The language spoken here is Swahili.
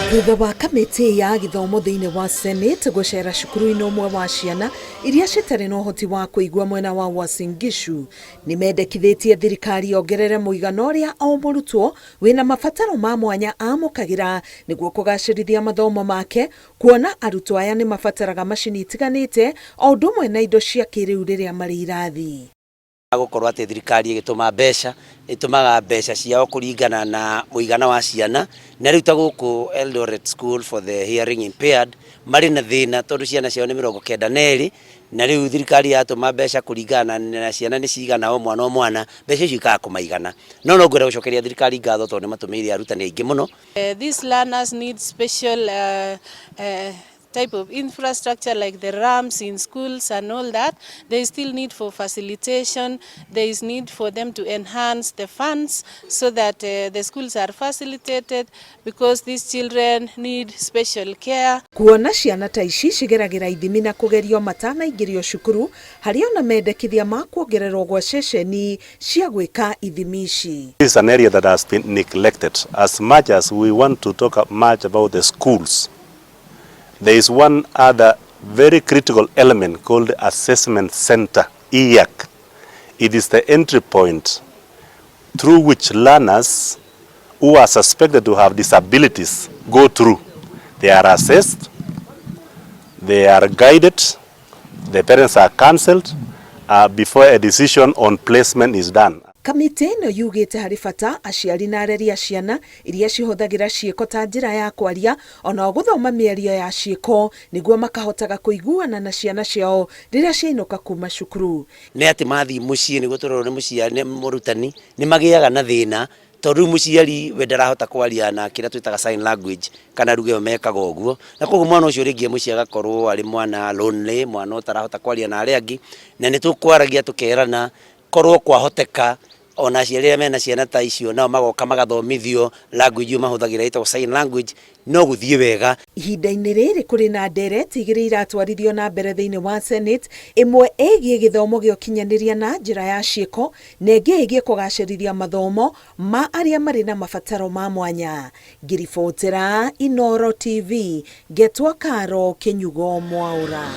Thutha wa kamĩtĩ ya gĩthomo thĩinĩ wa Senate gũcera cukuru-inĩ ũmwe wa ciana iria citarĩ na ũhoti wa kũigua mwena wa Uasin Gishu, nĩ mendekithĩtie thirikari yongerere mũigana ũrĩa o mũrutwo wĩna mabataro ma mwanya amũkagĩra nĩguo kũgacĩrithia mathomo make, kuona arutwo aya nĩ mabataraga macini itiganĩte o ũndũ ũmwe na indo cia kĩrĩu rĩrĩa marĩ irathi. Gũkorwo atĩ thirikari ĩgĩtũma mbeca, ĩtũmaga mbeca ciao kũringana na mũigana wa ciana, na rĩu ta gũkũ Eldoret School for the Hearing Impaired marĩ na thĩna tondũ ciana ciao nĩ 92, na rĩu thirikari yatũma mbeca kũringana na ciana nĩ cigana o mwana mbeca icio ikaga kũmaigana. No ngwenda gũcokeria thirikari ngatho tondũ nĩ matũmĩire arutani aingĩ mũno. These learners need special type of infrastructure like the ramps in schools and all that. There is still need for facilitation. There is need for them to enhance the funds so that the schools are facilitated because these children need special care. Kuona ciana ta ici cigeragira ithimi na kugerio matanaingĩrio cukuru, harĩ ona mendekithia ma kuongererwo gwa ceceni cia gwĩka ithimi ici. This is an area that has been neglected. As much as we want to talk much about the schools, there is one other very critical element called assessment center, EAC. It is the entry point through which learners who are suspected to have disabilities go through. They are assessed, they are guided, the parents are counseled before a decision on placement is done. Kamĩtĩ ĩno yugĩte harĩ bata aciari na areri a ciana iria cihũthagĩra ciĩko ta njĩra ya kwaria ona gũthoma mĩario ya ciĩko nĩguo makahotaga kũiguana na ciana ciao rĩrĩa ciainũka kuma cukuru. Nĩ atĩ mathiĩ mũciĩ nĩguo tũrorwo nĩ mũciari mũrutani nĩ magĩaga na thĩna tondũ mũciari we ndarahota kwaria na kĩrĩa twĩtaga sign language kana ruga ĩyo mekaga ũguo, na koguo mwana ũcio rĩngĩ mũciĩ agakorwo arĩ mwana lonely, mwana ũtarahota kwaria na arĩa angĩ, na nĩ tũkwaragia tũkerana korwo kwahoteka ona aciari mena ciana ta icio nao magoka magathomithio language ĩyo mahũthagĩra ĩtagwo sign language, no gũthiĩ wega. Ihinda-inĩ rĩrĩ kũrĩ na ndereti igĩrĩ iratwarithio na mbere thĩinĩ wa Senate, ĩmwe ĩgiĩ gĩthomo gĩa ũkinyanĩria na njĩra ya ciĩko na ĩngĩ ĩgiĩ kũgacĩrithia mathomo ma arĩa marĩ na mabataro ma mwanya. Ngiribotera Inooro TV, Getwa Karo, Kĩnyugo Mwaũra.